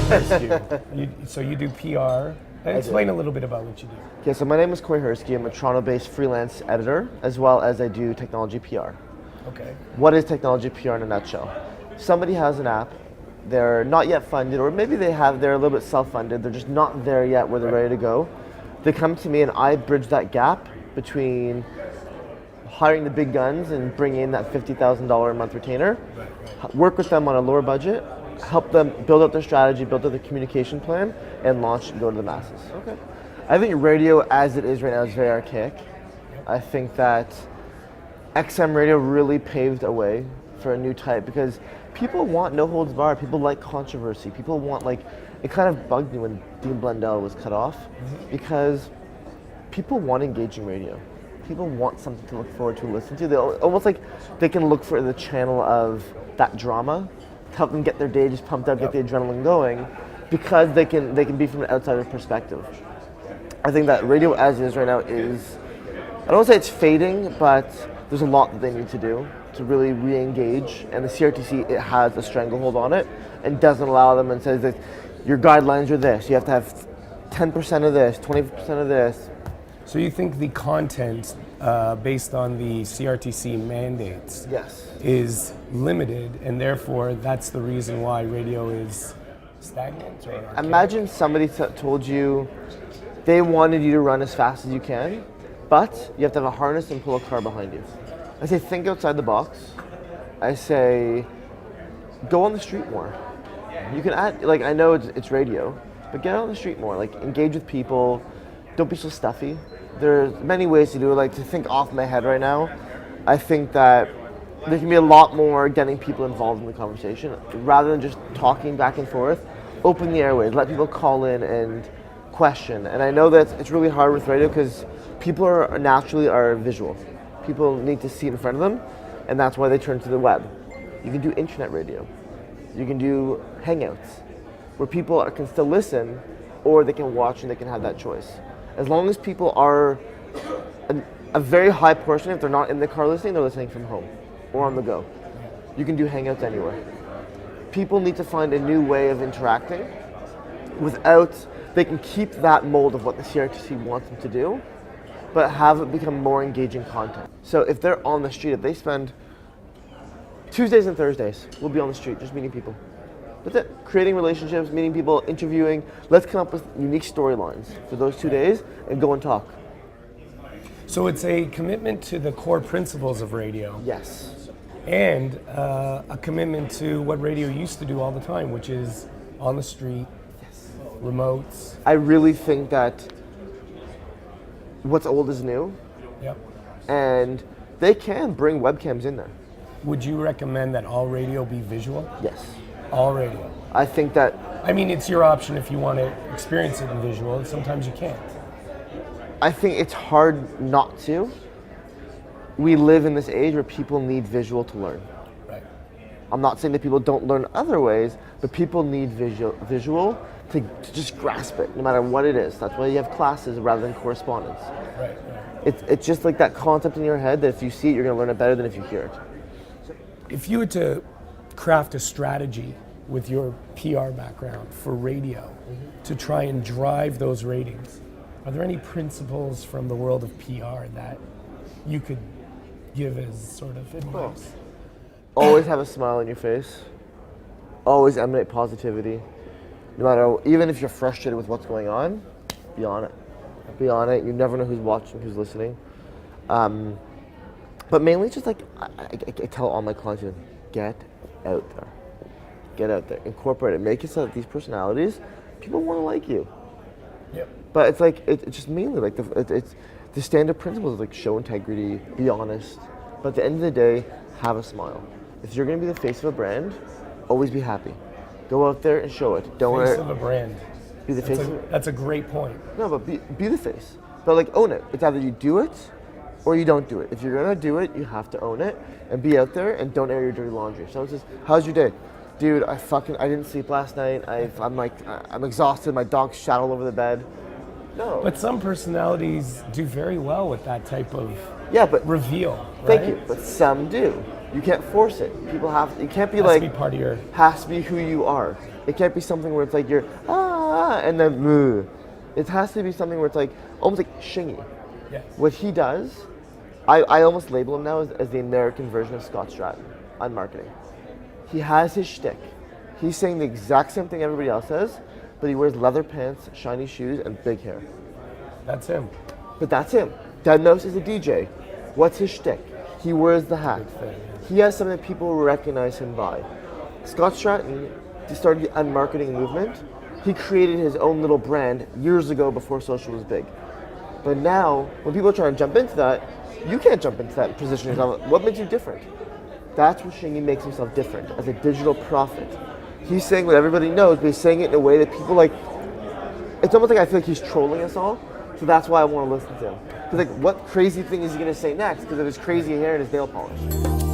Herscu. So you do PR. Explain a little bit about what you do. Okay, so my name is Corey Herscu. I'm a Toronto-based freelance editor, as well as I do technology PR. Okay. What is technology PR in a nutshell? Somebody has an app, they're not yet funded, or maybe they're a little bit self-funded, they're just not there yet where they're ready to go. They come to me and I bridge that gap between hiring the big guns and bringing in that $50,000 a month retainer, work with them on a lower budget, help them build out their strategy, build out their communication plan, and launch and go to the masses. Okay. I think radio as it is right now is very archaic. I think that XM radio really paved a way for a new type because people want no holds barred. People like controversy. People want it kind of bugged me when Dean Blundell was cut off because people want engaging radio. People want something to look forward to, listen to. They almost like they can look for the channel of that drama to help them get their day just pumped up, get the adrenaline going, because they can be from an outsider's perspective. I think that radio as it is right now is, I don't want to say it's fading, but there's a lot that they need to do to really re-engage, and the CRTC, it has a stranglehold on it and doesn't allow them and says that your guidelines are this, you have to have 10% of this, 20% of this. So you think the content based on the CRTC mandates is limited, and therefore that's the reason why radio is stagnant? Or imagine somebody told you they wanted you to run as fast as you can, but you have to have a harness and pull a car behind you. I say think outside the box. I say go on the street more. You can add, I know it's radio, but get out on the street more. Engage with people. Don't be so stuffy. There's many ways to do it. To think off my head right now, I think that there can be a lot more getting people involved in the conversation rather than just talking back and forth. Open the airways. Let people call in and question. And I know that it's really hard with radio because people are naturally visual. People need to see it in front of them, and that's why they turn to the web. You can do internet radio. You can do hangouts where people can still listen, or they can watch and they can have that choice. As long as people are a very high portion, if they're not in the car listening, they're listening from home or on the go. You can do hangouts anywhere. People need to find a new way of interacting without, they can keep that mold of what the CRTC wants them to do, but have it become more engaging content. So if they're on the street, if they spend Tuesdays and Thursdays, we'll be on the street just meeting people. That's it. Creating relationships, meeting people, interviewing. Let's come up with unique storylines for those 2 days and go and talk. So it's a commitment to the core principles of radio. Yes. And a commitment to what radio used to do all the time, which is on the street, remotes. I really think that what's old is new. Yep. And they can bring webcams in there. Would you recommend that all radio be visual? Yes. All radio. I think that... I mean, it's your option if you want to experience it in visual, and sometimes you can't. I think it's hard not to. We live in this age where people need visual to learn. Right. I'm not saying that people don't learn other ways, but people need visual to just grasp it, no matter what it is. That's why you have classes rather than correspondence. Right. It's just like that concept in your head that if you see it, you're going to learn it better than if you hear it. If you were to craft a strategy with your PR background for radio to try and drive those ratings, are there any principles from the world of PR that you could give as sort of advice? Always have a smile on your face. Always emanate positivity. No matter, even if you're frustrated with what's going on, be on it. Be on it. You never know who's watching, who's listening. But mainly just I tell all my clients, get out there. Get out there. Incorporate it. Make it so that these personalities, people want to like you. Yep. But it's just mainly it's the standard principles of show integrity, be honest. But at the end of the day, have a smile. If you're going to be the face of a brand, always be happy. Go out there and show it. Don't face of a brand. Be the face. That's a great point. No, but be the face. But own it. It's either you do it or you don't do it. If you're gonna do it, you have to own it and be out there and don't air your dirty laundry. Someone says, "How's your day?" Dude, I didn't sleep last night. I'm exhausted. My dog shat all over the bed. No. But some personalities do very well with that type of but reveal. Thank right? you. But some do. You can't force it. People have. You can't be Has like. to be part of your. Has to be who you are. It can't be something where it's like you're and then moo. It has to be something where it's like almost like Shingy. Yes. What he does, I almost label him now as the American version of Scott Stratton on marketing. He has his shtick. He's saying the exact same thing everybody else says, but he wears leather pants, shiny shoes, and big hair. That's him. But that's him. Deadnose is a DJ. What's his shtick? He wears the hat. Big thing, yeah. He has something that people recognize him by. Scott Stratton started the unmarketing movement. He created his own little brand years ago before social was big. But now, when people are trying to jump into that, you can't jump into that and position yourself. What makes you different? That's where Shingy makes himself different, as a digital prophet. He's saying what everybody knows, but he's saying it in a way that people like. It's almost like I feel like he's trolling us all, so that's why I want to listen to him. Because like, what crazy thing is he going to say next? Because of his crazy hair and his nail polish.